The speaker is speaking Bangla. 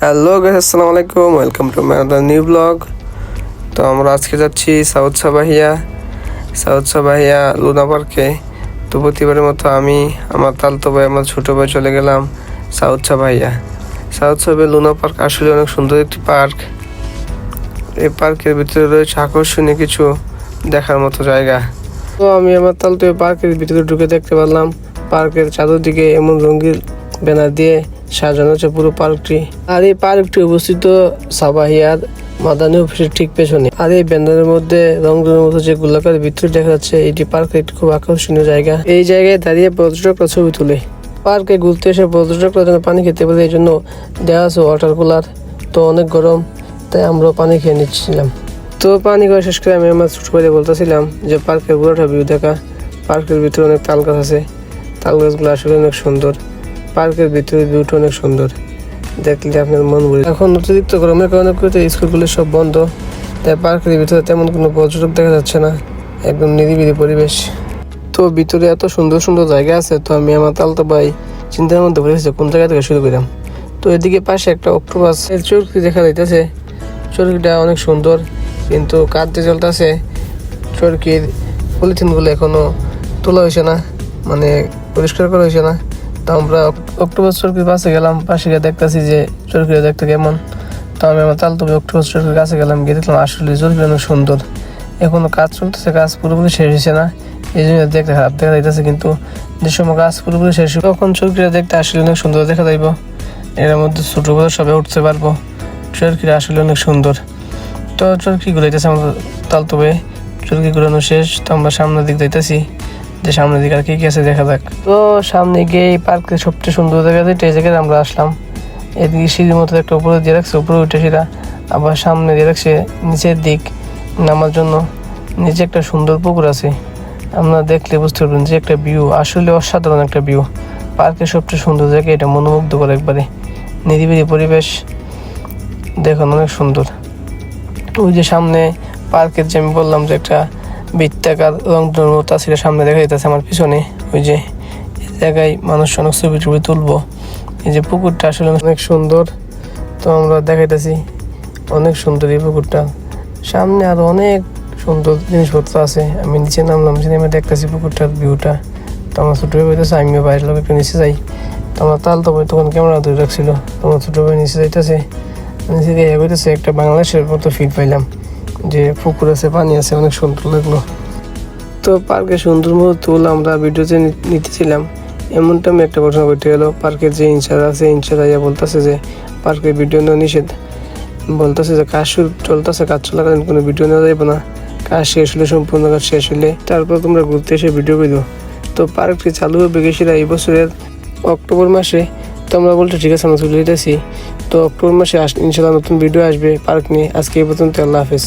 হ্যালো গাইস, আসসালামু আলাইকুম, welcome to my other new blog. তো আমরা আজকে যাচ্ছি সাউথ সাবাহিয়া লুনা পার্কে। তো প্রতিবারের মতো আমি, আমার তালতো ভাই, আমার ছোটো ভাই চলে গেলাম সাউথ সাবাহিয়া লুনা পার্ক। আসলে অনেক সুন্দর একটি পার্ক। এই পার্কের ভিতরে রয়েছে আকর্ষণীয় কিছু দেখার মতো জায়গা। তো আমি আমার তালতো পার্কের ভিতরে ঢুকে দেখতে পারলাম পার্কের চারদিকে এমন রঙিন ব্যানার দিয়ে সাজানো হচ্ছে পুরো পার্কটি। আর এই পার্কটি অবস্থিত সাবাহিয়ার মাদানী অফিসের ঠিক পেছনে। আর এই ব্যানারের মধ্যে রঙের মতো যে গোলাকার ভিতরে দেখা যাচ্ছে, এটি পার্কের একটি খুব আকর্ষণীয় জায়গা। এই জায়গায় দাঁড়িয়ে পর্যটকরা ছবি তুলে। পার্কে ঘুরতে এসে পর্যটকরা যেন পানি খেতে পারে, এই জন্য দেওয়া আছে ওয়াটার কুলার। তো অনেক গরম, তাই আমরা পানি খেয়ে নিচ্ছিলাম। তো পানি খাওয়া শেষ করে আমি আমার ছোট ভাইকে বলতেছিলাম যে পার্কের পুরোটা ভিউ দেখা। পার্কের ভিতরে অনেক তাল গাছ আছে, তাল গাছগুলো আসলে অনেক সুন্দর। পার্কের ভিতরে ভিউটা অনেক সুন্দর, দেখলে আপনার মন ভরে। এখন অতিরিক্ত গরমের কারণে স্কুলগুলো সব বন্ধ, তাই পার্কের ভিতরে তেমন কোনো পর্যটক দেখা যাচ্ছে না, একদম নিরিবিলি পরিবেশ। তো ভিতরে এত সুন্দর সুন্দর জায়গা আছে, তো আমি আমার তালতো ভাই চিন্তার মধ্যে পড়েছি কোন জায়গা থেকে শুরু করলাম। তো এদিকে পাশে একটা অক্টোপাস চরকি দেখা যাইতেছে। চরকিটা অনেক সুন্দর, কিন্তু কাঠ দিয়ে চলতেছে। চরকির পলিথিনগুলো এখনো তোলা হয়েছে না, মানে পরিষ্কার করা হয়েছে না। তো আমরা অক্টোপাস চরকির পাশে গেলাম, পাশে গিয়ে দেখতেছি যে চরকিটা দেখতে কেমন। তো আমি আমার তালতো ভাই অক্টোপাস চরকির কাছে গেলাম, গিয়ে দেখলাম আসলে চরকি অনেক সুন্দর। এখনো কাজ চলতেছে, কাজ পুরোপুরি শেষ হয়েছে না, এই জন্য দেখতে খারাপ দেখা যাইতেছে। কিন্তু যে সময় কাজ পুরোপুরি শেষ হবে তখন চরকিটা দেখতে আসলে অনেক সুন্দর দেখা যাইব। এর মধ্যে ছোটো বড় সবাই উঠতে পারবো। চরকিটা আসলে অনেক সুন্দর। তো চরকি ঘুরাইতেছে আমার তালতো ভাই, চরকি ঘুরানো শেষ। তো আমরা সামনের দিক যাইতেছি, যে সামনের দিকে আর কি আছে দেখা যাক। তো সামনে গিয়ে এই পার্কের সবচেয়ে সুন্দর জায়গা যেটা, এই জায়গায় আমরা আসলাম। এদিকে সিঁড়ির মতো একটা উপরে দিয়ে রাখছে, উপরে উঠে সেটা আবার সামনে দিয়ে রাখছে নিচের দিক নামার জন্য। নিচে একটা সুন্দর পুকুর আছে, আপনারা দেখলে বুঝতে পারবেন যে একটা ভিউ, আসলে অসাধারণ একটা ভিউ। পার্কের সবচেয়ে সুন্দর জায়গা এটা, মনোমুগ্ধকর একবারে নিরিবিলি পরিবেশ, দেখুন অনেক সুন্দর। ওই যে সামনে পার্কের যে আমি বললাম যে একটা বৃত্তাকার রং মতো সেটা সামনে দেখা যাইতেছে আমার পিছনে। ওই যে জায়গায় মানুষ অনেক ছবি টবি তুলবো। এই যে পুকুরটা আসলে অনেক সুন্দর, তো আমরা দেখাইতেছি অনেক সুন্দর এই পুকুরটা। সামনে আরো অনেক সুন্দর জিনিসপত্র আছে। আমি নিচে নামলাম, আমি দেখতেছি পুকুরটার ভিউটা। তো আমার ছোটো ভাই বলতেছে আমিও বাইরের লোক একটু নিচে যাই। তো আমার তালতো ভাই তখন ক্যামেরা ধরে রাখছিল, তোমার ছোটো ভাই নিচে যাইতেছে। নিচে গিয়ে হইতেছে একটা বাংলাদেশের মতো ফিল পাইলাম, যে পুকুর আছে, পানি আছে, অনেক সুন্দর লাগলো। তো পার্কে সুন্দর মুহূর্ত আমরা ভিডিওতে নিতেছিলাম, এমন টাইমে একটা ঘটনা ঘটে গেল। পার্কের যে ইনচার্জ আছে, ইনচার্জ আইয়া বলতেছে যে পার্কের ভিডিও নেওয়া নিষেধ। বলতেছে যে কাজ চলতেছে, কাজ চলাকালীন কোনো ভিডিও নেওয়া যাবে না, কাজ শেষ হলে, সম্পূর্ণ কাজ শেষ হলে তারপর তোমরা ঘুরতে এসে ভিডিও করো। তো পার্কটি চালু হবে গেছিলো এই বছরের অক্টোবর মাসে। তো আমরা বলতে ঠিক আছে, আমরা চলে যেতেছি। তো অক্টোবর মাসে ইনশাল্লাহ নতুন ভিডিও আসবে পার্ক নিয়ে। আজকে এই পর্যন্ত, আল্লাহ হাফেজ।